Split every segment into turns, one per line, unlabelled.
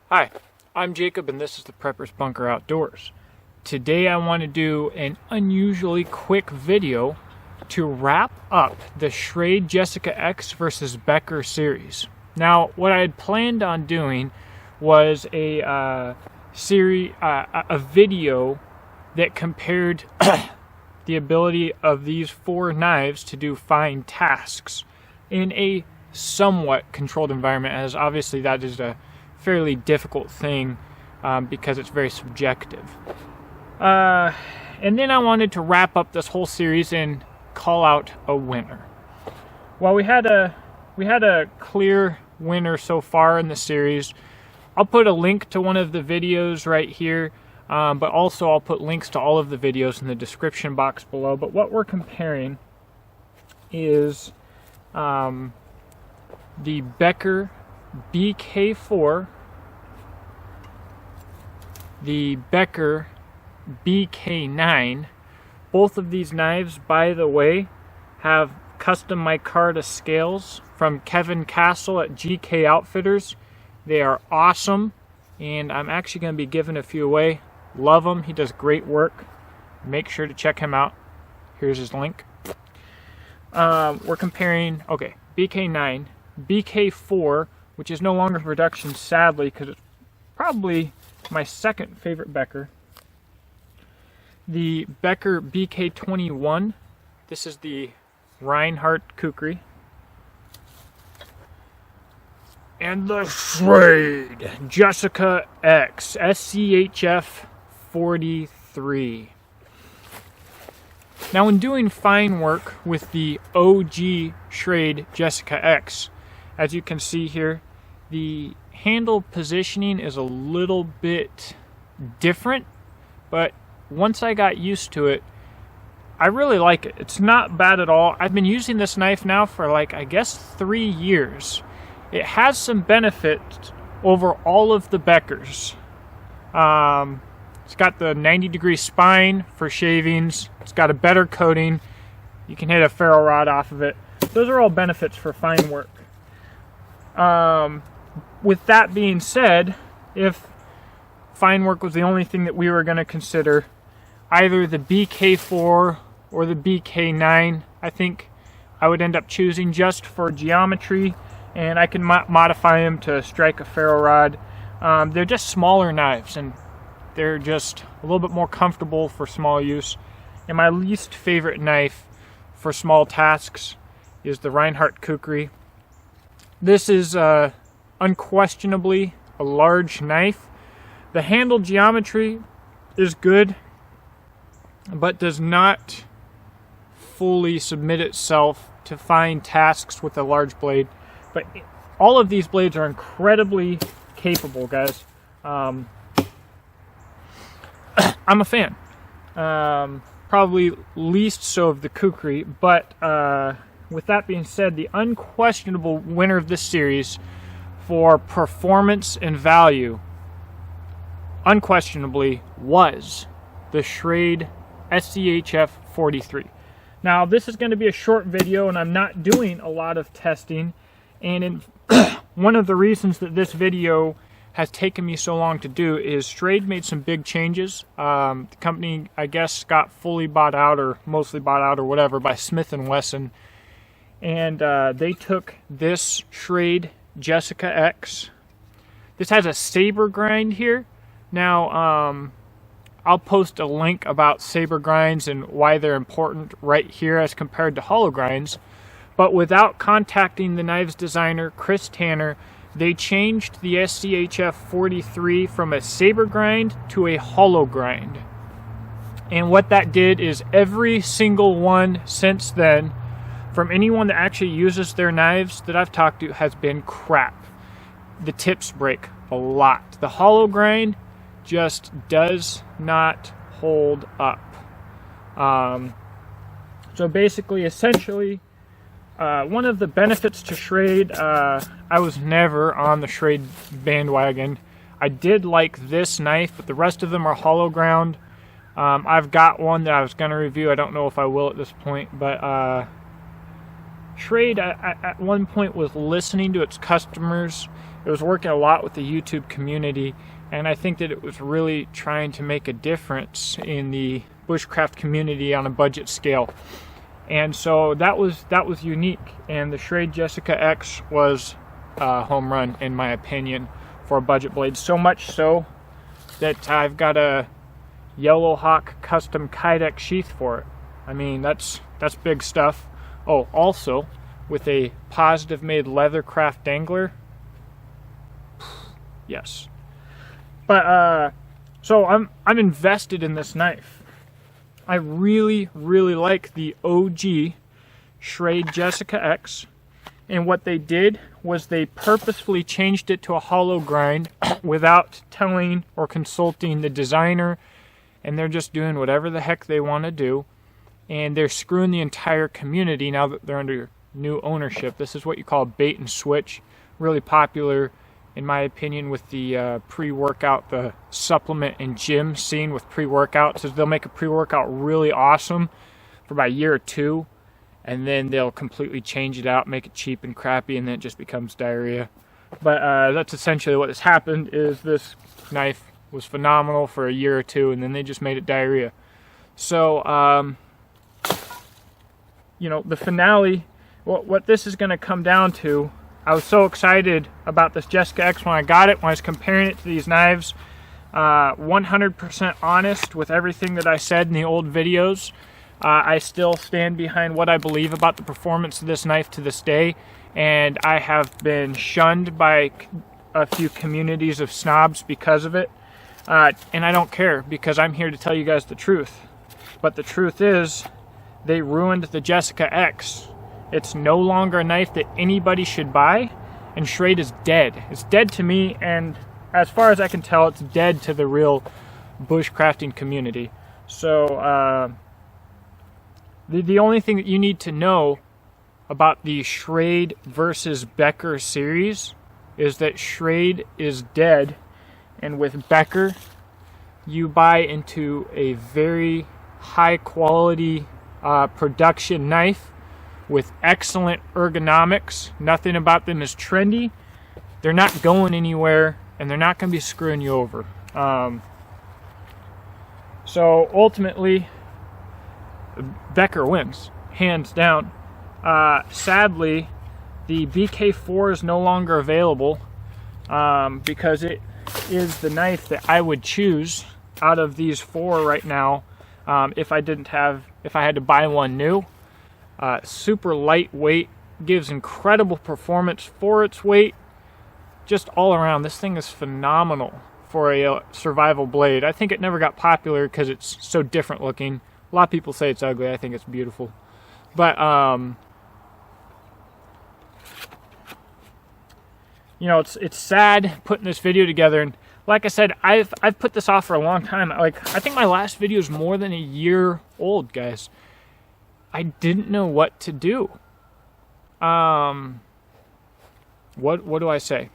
Hi, I'm Jacob and this is the Prepper's Bunker Outdoors. Today I want to do an unusually quick video to wrap up the Schrade Jessica X versus Becker series. Now, what I had planned on doing was a video that compared the ability of these four knives to do fine tasks in a somewhat controlled environment, as obviously that is a fairly difficult thing because it's very subjective. And then I wanted to wrap up this whole series and call out a winner. Well, we had a clear winner so far in the series. I'll put a link to one of the videos right here, but also I'll put links to all of the videos in the description box below. But what we're comparing is the Becker BK4, the Becker BK9. Both of these knives, by the way, have custom micarta scales from Kevin Castle at GK Outfitters. They are awesome, and I'm actually going to be giving a few away. Love him. He does great work. Make sure to check him out. Here's his link. We're comparing, okay, BK9, BK4, which is no longer in production, sadly, because it's probably my second favorite Becker. The Becker BK21. This is the Reinhardt kukri. And the Schrade Jessica X Schf 43. Now, when doing fine work with the OG Schrade Jessica X, as you can see here, the handle positioning is a little bit different, but once I got used to it, I really like it. It's not bad at all. I've been using this knife now for I guess 3 years. It has some benefits over all of the Beckers. It's got the 90-degree spine for shavings. It's got a better coating. You can hit a ferro rod off of it. Those are all benefits for fine work. With that being said, if fine work was the only thing that we were going to consider, either the BK4 or the BK9, I think I would end up choosing just for geometry, and I can modify them to strike a ferro rod. They're just smaller knives, and they're just a little bit more comfortable for small use. And my least favorite knife for small tasks is the Reinhardt kukri. This is unquestionably a large knife. The handle geometry is good, but does not fully submit itself to fine tasks with a large blade. But all of these blades are incredibly capable, guys. I'm a fan. Probably least so of the kukri, but with that being said, the unquestionable winner of this series for performance and value unquestionably was the Schrade Schf 43. Now, this is going to be a short video, and I'm not doing a lot of testing. And one of the reasons that this video has taken me so long to do is Schrade made some big changes. The company, I guess, got fully bought out or mostly bought out or whatever by Smith & Wesson. And they took this Schrade Jessica X. This has a saber grind here. Now, I'll post a link about saber grinds and why they're important right here as compared to hollow grinds. But without contacting the knives designer, Chris Tanner, they changed the Schf 43 from a saber grind to a hollow grind. And what that did is every single one since then, from anyone that actually uses their knives that I've talked to, has been crap. The tips break a lot. The hollow grind just does not hold up. So basically, essentially, one of the benefits to Schrade, I was never on the Schrade bandwagon. I did like this knife, but the rest of them are hollow ground. I've got one that I was going to review. I don't know if I will at this point, but Schrade at one point was listening to its customers it was working a lot with the YouTube community, and I think that it was really trying to make a difference in the bushcraft community on a budget scale. And so that was unique, and the Schrade Jessica X was a home run in my opinion for a budget blade. So much so that I've got a Yellow Hawk custom Kydex sheath for it. I mean, that's big stuff. Oh, also with a Positive made leathercraft dangler. Yes. But so I'm invested in this knife. I really like the OG Schrade Jessica X, and what they did was they purposefully changed it to a hollow grind without telling or consulting the designer, and they're just doing whatever the heck they want to do, and they're screwing the entire community now that they're under new ownership. This is what you call bait and switch, really popular in my opinion with the pre-workout, the supplement and gym scene with pre-workouts. Is they'll make a pre-workout really awesome for about a year or two, and then they'll completely change it out, make it cheap and crappy, and then it just becomes diarrhea. But that's essentially what has happened. Is this knife was phenomenal for a year or two, and then they just made it diarrhea. So you know, the finale, what this is going to come down to, I was so excited about this Jessica X when I got it, when I was comparing it to these knives. 100% honest with everything that I said in the old videos. I still stand behind what I believe about the performance of this knife to this day, and I have been shunned by a few communities of snobs because of it. And I don't care, because I'm here to tell you guys the truth. But the truth is, they ruined the Jessica X. It's no longer a knife that anybody should buy, and Schrade is dead. It's dead to me, and as far as I can tell, it's dead to the real bushcrafting community. So the only thing that you need to know about the Schrade versus Becker series is that Schrade is dead, and with Becker, you buy into a very high quality production knife with excellent ergonomics. Nothing about them is trendy. They're not going anywhere, and they're not going to be screwing you over. So ultimately, Becker wins, hands down. Sadly, the BK4 is no longer available because it is the knife that I would choose out of these four right now if I had to buy one new. Super lightweight, gives incredible performance for its weight. Just all around, this thing is phenomenal for a survival blade. I think it never got popular because it's so different looking. A lot of people say it's ugly. I think it's beautiful. But you know, it's sad putting this video together, and like I said, I've put this off for a long time. Like, I think my last video is more than a year old, guys. I didn't know what to do. What do I say?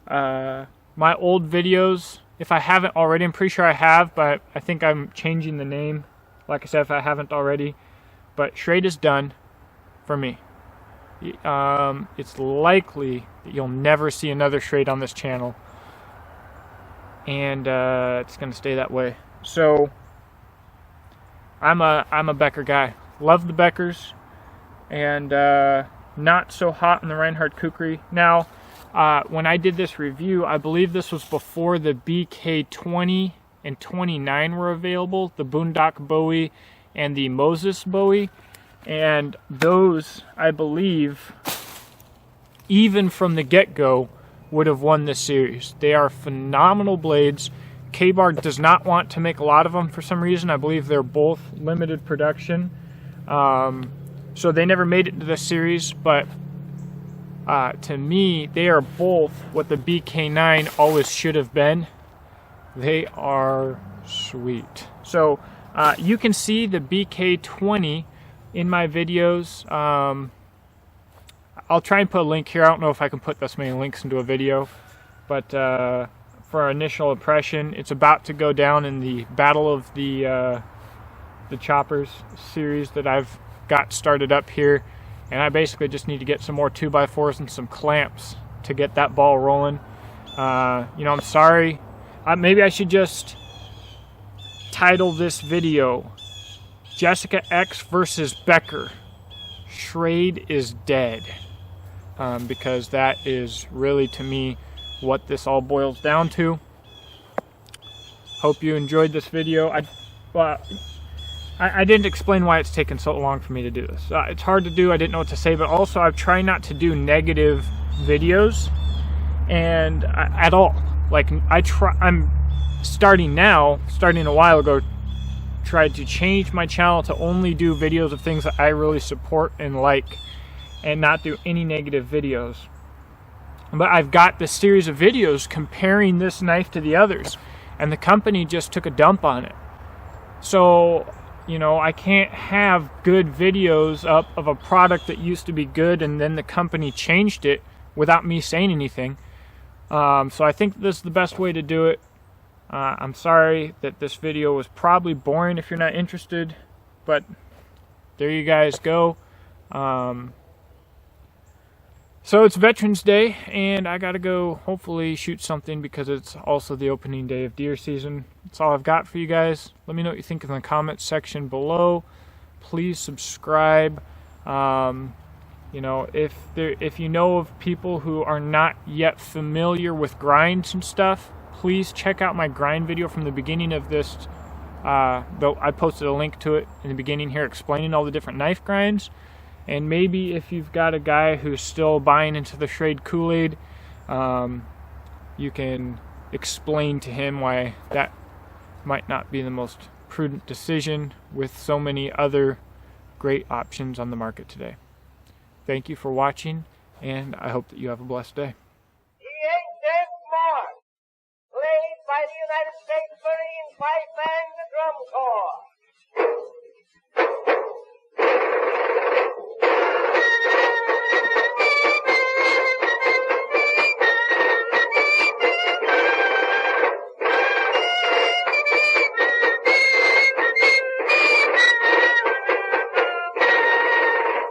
My old videos, if I haven't already, I'm pretty sure I have, but I think I'm changing the name, like I said, if I haven't already. But Schrade is done for me. It's likely that you'll never see another Schrade on this channel, and it's going to stay that way. So I'm a Becker guy. Love the Beckers, and not so hot in the Reinhardt Kukri. Now, when I did this review, I believe this was before the BK20 and 29 were available, the Boondock Bowie and the Moses Bowie, and those, I believe, even from the get-go, would have won this series. They are phenomenal blades. K-Bar does not want to make a lot of them for some reason. I believe they're both limited production. So they never made it to this series, but to me, they are both what the BK9 always should have been. They are sweet. So you can see the BK20 in my videos. I'll try and put a link here. I don't know if I can put this many links into a video, but for our initial impression, it's about to go down in the Battle of the Choppers series that I've got started up here, and I basically just need to get some more 2x4s and some clamps to get that ball rolling. You know, I'm sorry. Maybe I should just title this video Jessica X versus Becker. Schrade is dead. Because that is really, to me, what this all boils down to. Hope you enjoyed this video. I didn't explain why it's taken so long for me to do this. It's hard to do. I didn't know what to say, but also I've tried not to do negative videos and at all. Like I'm starting a while ago, tried to change my channel to only do videos of things that I really support and like, and not do any negative videos. But I've got this series of videos comparing this knife to the others, and the company just took a dump on it. So, you know, I can't have good videos up of a product that used to be good and then the company changed it without me saying anything. So I think this is the best way to do it. I'm sorry that this video was probably boring if you're not interested, but there you guys go. So it's Veterans Day, and I gotta go hopefully shoot something because it's also the opening day of deer season. That's all I've got for you guys. Let me know what you think in the comments section below. Please subscribe. You know, if you know of people who are not yet familiar with grinds and stuff, please check out my grind video from the beginning of this. Though I posted a link to it in the beginning here explaining all the different knife grinds. And maybe if you've got a guy who's still buying into the Schrade Kool-Aid, you can explain to him why that might not be the most prudent decision with so many other great options on the market today. Thank you for watching, and I hope that you have a blessed day.
He ain't dead smart. Laid by the United States